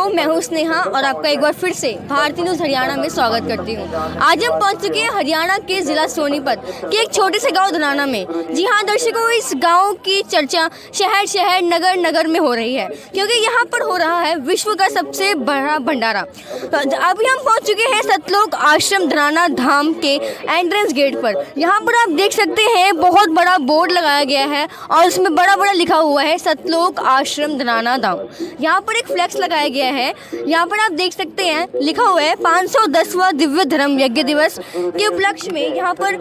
मैं हूँ स्नेहा और आपका एक बार फिर से भारतीय न्यूज़ हरियाणा में स्वागत करती हूँ। आज हम पहुँच चुके हैं हरियाणा के ज़िला सोनीपत के एक छोटे से गांव धनाना में। जी हाँ दर्शकों, इस गांव की चर्चा शहर शहर नगर नगर में हो रही है क्योंकि यहाँ पर हो रहा है विश्व का सबसे बड़ा भंडारा। तो अभी हम पहुँच चुके हैं सतलोक आश्रम धनाना धाम के एंट्रेंस गेट पर। यहाँ पर आप देख सकते हैं बहुत बड़ा बोर्ड लगाया गया है और उसमें बड़ा बड़ा लिखा हुआ है सतलोक आश्रम धनाना धाम। यहाँ पर एक फ्लैक्स लगाया गया है। यहाँ पर आप देख सकते हैं लिखा हुआ है 510वां दिव्य धर्म यज्ञ दिवस के उपलक्ष्य में यहाँ पर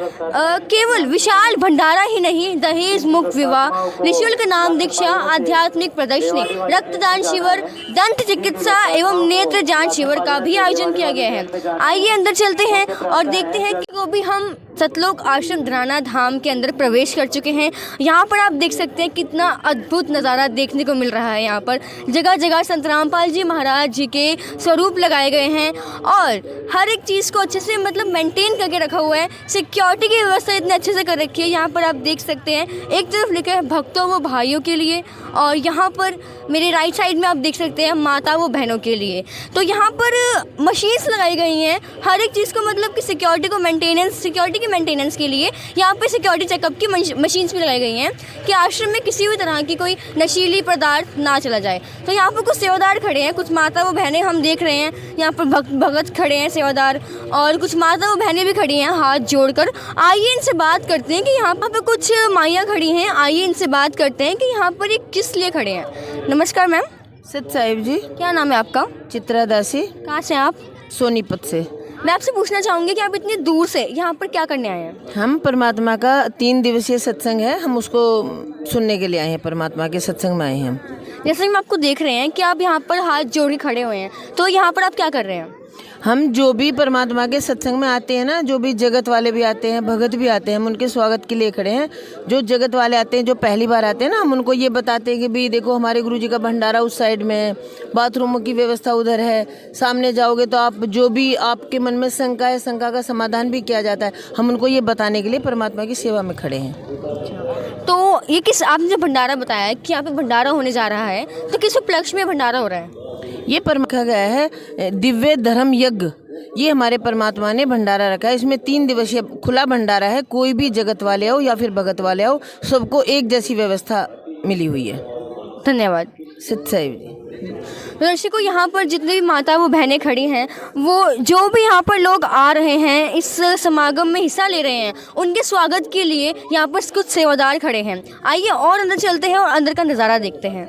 केवल विशाल भंडारा ही नहीं, दहेज मुक्त विवाह, निःशुल्क नाम दीक्षा, आध्यात्मिक प्रदर्शनी, रक्तदान शिविर, दंत चिकित्सा एवं नेत्र जांच शिविर का भी आयोजन किया गया है। आइए अंदर चलते हैं और देखते हैं कि वो भी हम सतलोक आश्रम धनाना धाम के अंदर प्रवेश कर चुके हैं। यहाँ पर आप देख सकते हैं कितना अद्भुत नज़ारा देखने को मिल रहा है। यहाँ पर जगह जगह संत रामपाल जी महाराज जी के स्वरूप लगाए गए हैं और हर एक चीज़ को अच्छे से मेंटेन करके रखा हुआ है। सिक्योरिटी की व्यवस्था इतने अच्छे से कर रखी है। यहाँ पर आप देख सकते हैं एक तरफ लिखा है भक्तों व भाइयों के लिए और यहाँ पर मेरे राइट साइड में आप देख सकते हैं माता व बहनों के लिए। तो यहाँ पर मशीन्स लगाई गई हैं हर एक चीज़ को कि सिक्योरिटी की मेंटेनेंस के लिए यहाँ पे सिक्योरिटी चेकअप की मशीन्स भी लगाई गई हैं कि आश्रम में किसी भी तरह की कोई नशीली पदार्थ ना चला जाए। तो यहाँ पर कुछ सेवादार खड़े हैं, कुछ माता व बहनें हम देख रहे हैं। यहाँ पर भगत खड़े हैं सेवादार और कुछ माता व बहनें भी खड़ी हैं हाथ जोड़कर। आइए इनसे बात करते हैं कि यहाँ पर कुछ माइयाँ खड़ी हैं। आइए इनसे बात करते हैं कि यहाँ पर ये किस लिए खड़े हैं। नमस्कार मैम। सत साहिब जी। क्या नाम है आपका? चित्रा दासी। कहाँ से आप? सोनीपत से। मैं आपसे पूछना चाहूँगी कि आप इतनी दूर से यहाँ पर क्या करने आए हैं? हम परमात्मा का 3 दिवसीय सत्संग है, हम उसको सुनने के लिए आए हैं। परमात्मा के सत्संग में आए हैं हम। जैसे कि हम आपको देख रहे हैं कि आप यहाँ पर हाथ जोड़ के खड़े हुए हैं, तो यहाँ पर आप क्या कर रहे हैं? हम जो भी परमात्मा के सत्संग में आते हैं ना, जो भी जगत वाले भी आते हैं, भगत भी आते हैं, हम उनके स्वागत के लिए खड़े हैं। जो जगत वाले आते हैं, जो पहली बार आते हैं ना, हम उनको ये बताते हैं कि भाई देखो हमारे गुरुजी का भंडारा उस साइड में है, बाथरूमों की व्यवस्था उधर है, सामने जाओगे तो आप जो भी आपके मन में शंका है, शंका का समाधान भी किया जाता है। हम उनको ये बताने के लिए परमात्मा की सेवा में खड़े हैं। तो ये किस आपने जो भंडारा बताया कि यहाँ पे भंडारा होने जा रहा है, तो किस उपलक्ष्य में भंडारा हो रहा है? ये रखा गया है दिव्य धर्म यज्ञ। ये हमारे परमात्मा ने भंडारा रखा है। इसमें 3 दिवसीय खुला भंडारा है। कोई भी जगत वाले हो या फिर भगत वाले हो, सबको एक जैसी व्यवस्था मिली हुई है। धन्यवाद। सत साहिब जी। दर्शकों, यहाँ पर जितने भी माता वो बहनें खड़ी हैं, वो जो भी यहाँ पर लोग आ रहे हैं, इस समागम में हिस्सा ले रहे हैं, उनके स्वागत के लिए यहाँ पर कुछ सेवादार खड़े हैं। आइए और अंदर चलते हैं और अंदर का नज़ारा देखते हैं।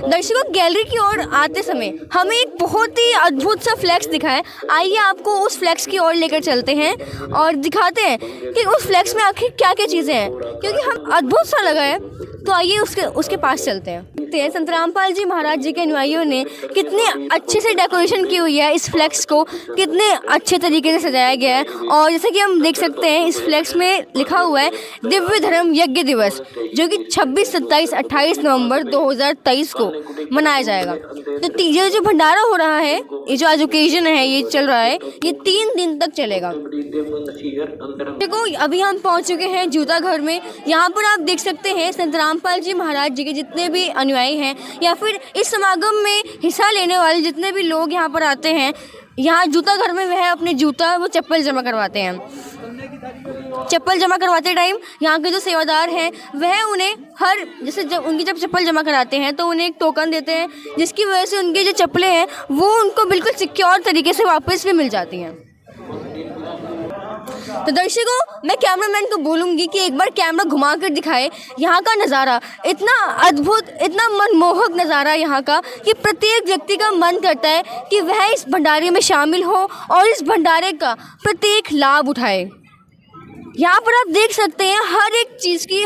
दर्शकों, गैलरी की ओर आते समय हमें एक बहुत ही अद्भुत सा फ्लैक्स दिखा है। आइए आपको उस फ्लैक्स की ओर लेकर चलते हैं और दिखाते हैं कि उस फ्लैक्स में आखिर क्या क्या चीज़ें हैं, क्योंकि हम अद्भुत सा लगा है। तो आइए उसके पास चलते हैं। संत रामपाल जी महाराज जी के अनुयायियों ने कितने अच्छे से डेकोरेशन की हुई है। इस फ्लैक्स को कितने अच्छे तरीके से सजाया गया है और जैसे कि हम देख सकते हैं इस फ्लैक्स में लिखा हुआ है दिव्य धर्म यज्ञ दिवस, जो कि 26, 27, 28 नवंबर 2023 को मनाया जाएगा। तो ये जो भंडारा हो रहा है, ये जो आज ओकेजन है, ये चल रहा है, ये 3 दिन तक चलेगा। देखो, अभी हम पहुंच चुके हैं जूता घर में। यहाँ पर आप देख सकते हैं संत रामपाल जी महाराज जी के जितने भी अनुयायी हैं या फिर इस समागम में हिस्सा लेने वाले जितने भी लोग यहाँ पर आते हैं, यहाँ जूता घर में वह अपने जूता वो चप्पल जमा करवाते हैं। चप्पल जमा करवाते टाइम यहाँ के जो सेवादार हैं वह उन्हें जब उनकी चप्पल जमा कराते हैं तो उन्हें एक टोकन देते हैं, जिसकी वजह से उनकी जो चप्पलें हैं वो उनको बिल्कुल सिक्योर तरीके से वापस भी मिल जाती हैं। तो दर्शकों, मैं कैमरामैन को बोलूँगी कि एक बार कैमरा घुमा कर दिखाए यहाँ का नज़ारा। इतना अद्भुत, इतना मनमोहक नज़ारा यहाँ का कि प्रत्येक व्यक्ति का मन करता है कि वह इस भंडारे में शामिल हो और इस भंडारे का प्रत्येक लाभ उठाए। यहाँ पर आप देख सकते हैं हर एक चीज़ की,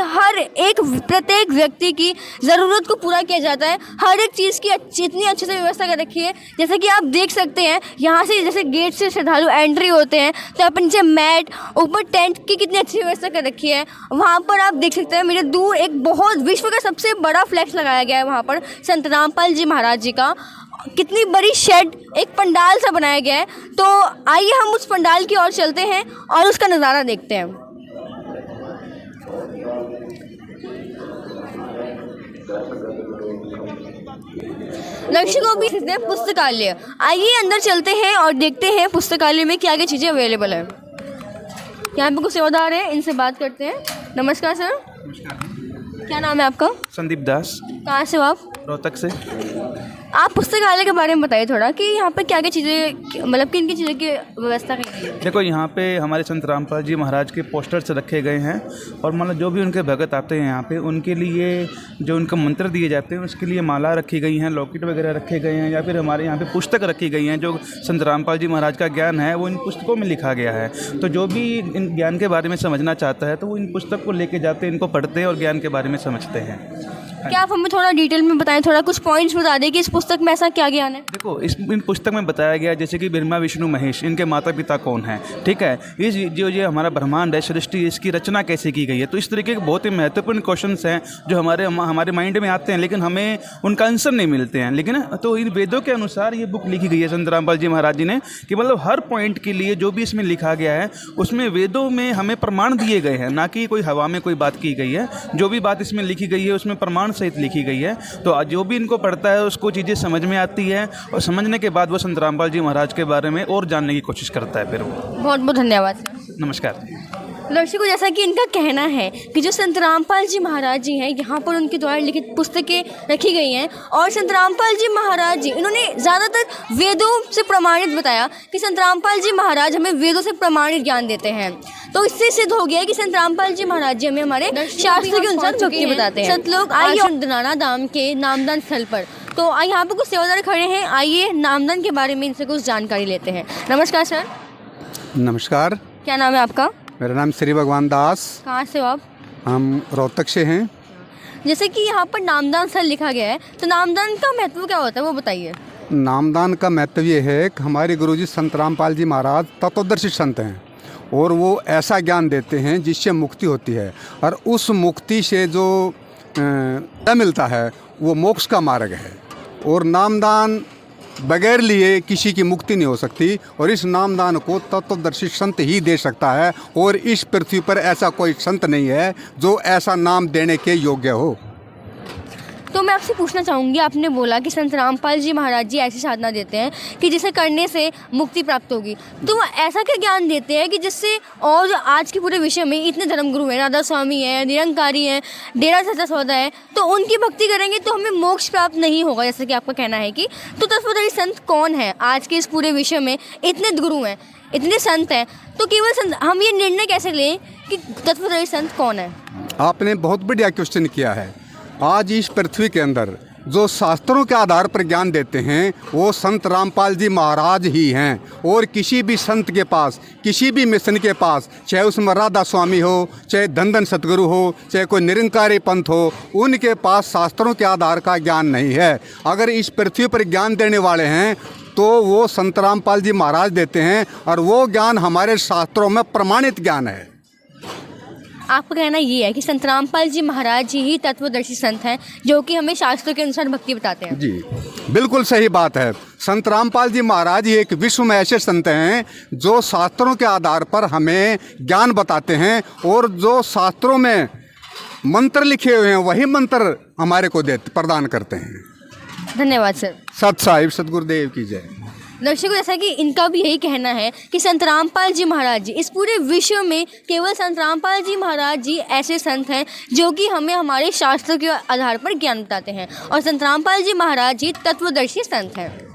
प्रत्येक व्यक्ति की ज़रूरत को पूरा किया जाता है। हर एक चीज़ की इतनी अच्छे से व्यवस्था कर रखी है। जैसे कि आप देख सकते हैं यहाँ से जैसे गेट से श्रद्धालु एंट्री होते हैं तो अपन नीचे मैट, ऊपर टेंट की कितनी अच्छी व्यवस्था कर रखी है। वहाँ पर आप देख सकते हैं मेरे दूर एक बहुत विश्व का सबसे बड़ा फ्लैक्स लगाया गया है वहाँ पर संत रामपाल जी महाराज जी का। कितनी बड़ी शेड, एक पंडाल सा बनाया गया है। तो आइए हम उस पंडाल की ओर चलते हैं और उसका नज़ारा देखते हैं। दर्शकों भी स्थित है पुस्तकालय। आइए अंदर चलते हैं और देखते हैं पुस्तकालय में क्या क्या चीज़ें अवेलेबल है। यहाँ पे कुछ सेवादार हैं, इनसे बात करते हैं। नमस्कार सर। क्या नाम है आपका? संदीप दास। कहाँ से हो आप? रोहतक से। आप पुस्तकालय के बारे में बताइए थोड़ा कि यहाँ पे क्या क्या चीज़ें, मतलब किन किन चीज़ों की व्यवस्था की गई है? देखो, यहाँ पे हमारे संत रामपाल जी महाराज के पोस्टर्स रखे गए हैं और मतलब जो भी उनके भगत आते हैं यहाँ पे, उनके लिए जो उनका मंत्र दिए जाते हैं उसके लिए माला रखी गई हैं, लॉकेट वगैरह रखे गए हैं, या फिर हमारे यहाँ पे पुस्तक रखी गई हैं। जो संत रामपाल जी महाराज का ज्ञान है वो इन पुस्तकों में लिखा गया है। तो जो भी इन ज्ञान के बारे में समझना चाहता है तो वो इन पुस्तक को लेके जाते हैं, इनको पढ़ते हैं और ज्ञान के बारे में समझते हैं। क्या आप हमें थोड़ा डिटेल में बताएं, थोड़ा कुछ पॉइंट्स बता दें कि इस पुस्तक में ऐसा क्या ज्ञान है? देखो, इन पुस्तक में बताया गया जैसे कि ब्रह्मा विष्णु महेश, इनके माता पिता कौन हैं, ठीक है, इस जो ये हमारा ब्रह्मांड है, सृष्टि, इसकी रचना कैसे की गई है। तो इस तरीके के बहुत ही महत्वपूर्ण क्वेश्चंस हैं जो हमारे माइंड में आते हैं, लेकिन हमें उनका आंसर नहीं मिलते हैं। लेकिन तो इन वेदों के अनुसार ये बुक लिखी गई है संत रामपाल जी महाराज जी ने, कि मतलब हर पॉइंट के लिए जो भी इसमें लिखा गया है उसमें वेदों में हमें प्रमाण दिए गए हैं, ना कि कोई हवा में कोई बात की गई है। जो भी बात इसमें लिखी गई है उसमें प्रमाण सहित लिखी गई है। तो जो भी इनको पढ़ता है उसको चीज़ें समझ में आती है और समझने के बाद वो संत रामपाल जी महाराज के बारे में और जानने की कोशिश करता है। फिर वो बहुत बहुत धन्यवाद। नमस्कार। दर्शकों, जैसा कि इनका कहना है कि जो संत रामपाल जी महाराज जी हैं, यहाँ पर उनके द्वारा लिखित पुस्तकें रखी गई हैं और संत रामपाल जी महाराज जी इन्होंने ज़्यादातर वेदों से प्रमाणित बताया कि संत रामपाल जी महाराज हमें वेदों से प्रमाणित ज्ञान देते हैं। तो इससे सिद्ध हो गया है कि संत रामपाल जी महाराज जी हमें हमारे शास्त्र के अनुसार भक्ति बताते हैं। संत लोग आइए धनाना धाम के नामदान स्थल पर, तो यहाँ पर कुछ सेवादार खड़े हैं। आइए नामदान के बारे में इनसे कुछ जानकारी लेते हैं। नमस्कार सर। नमस्कार। क्या नाम है आपका? मेरा नाम श्री भगवान दास। कहाँ से हो आप? हम रोहतक से हैं। जैसे कि यहाँ पर नामदान स्थल लिखा गया है, तो नामदान का महत्व क्या होता है वो बताइए। नामदान का महत्व ये है कि हमारे गुरुजी संत रामपाल जी महाराज तत्वदर्शी संत हैं और वो ऐसा ज्ञान देते हैं जिससे मुक्ति होती है, और उस मुक्ति से जो मिलता है वो मोक्ष का मार्ग है। और नामदान बगैर लिए किसी की मुक्ति नहीं हो सकती, और इस नामदान को तत्वदर्शी संत ही दे सकता है, और इस पृथ्वी पर ऐसा कोई संत नहीं है जो ऐसा नाम देने के योग्य हो। तो मैं आपसे पूछना चाहूँगी, आपने बोला कि संत रामपाल जी महाराज जी ऐसी साधना देते हैं कि जिसे करने से मुक्ति प्राप्त होगी, तो वो ऐसा क्या ज्ञान देते हैं कि जिससे, और जो आज के पूरे विषय में इतने धर्मगुरु हैं, राधा स्वामी है, निरंकारी हैं, डेरा सच्चा सौदा है, तो उनकी भक्ति करेंगे तो हमें मोक्ष प्राप्त नहीं होगा, जैसे कि आपका कहना है कि, तो तत्वदर्शी संत कौन है? आज के इस पूरे विषय में इतने गुरु हैं, इतने संत हैं, तो केवल संत, हम ये निर्णय कैसे लें कि तत्वदर्शी संत कौन है? आपने बहुत बढ़िया क्वेश्चन किया है। आज इस पृथ्वी के अंदर जो शास्त्रों के आधार पर ज्ञान देते हैं वो संत रामपाल जी महाराज ही हैं, और किसी भी संत के पास, किसी भी मिशन के पास, चाहे उसमें राधा स्वामी हो, चाहे धन सतगुरु हो, चाहे कोई निरंकारी पंथ हो, उनके पास शास्त्रों के आधार का ज्ञान नहीं है। अगर इस पृथ्वी पर ज्ञान देने वाले हैं तो वो संत रामपाल जी महाराज देते हैं, और वो ज्ञान हमारे शास्त्रों में प्रमाणित ज्ञान है। आपका कहना ये है कि संत रामपाल जी महाराज जी ही तत्वदर्शी संत हैं जो कि हमें शास्त्रों के अनुसार भक्ति बताते हैं? जी, बिल्कुल सही बात है। संत रामपाल जी महाराज ही एक विश्व में ऐसे संत हैं जो शास्त्रों के आधार पर हमें ज्ञान बताते हैं, और जो शास्त्रों में मंत्र लिखे हुए हैं वही मंत्र हमारे को प्रदान करते हैं। धन्यवाद सर। सत साहिब सतगुरुदेव की जय। दर्शकों, जैसा कि इनका भी यही कहना है कि संत रामपाल जी महाराज जी, इस पूरे विश्व में केवल संत रामपाल जी महाराज जी ऐसे संत हैं जो कि हमें हमारे शास्त्रों के आधार पर ज्ञान बताते हैं, और संत रामपाल जी महाराज जी तत्वदर्शी संत हैं।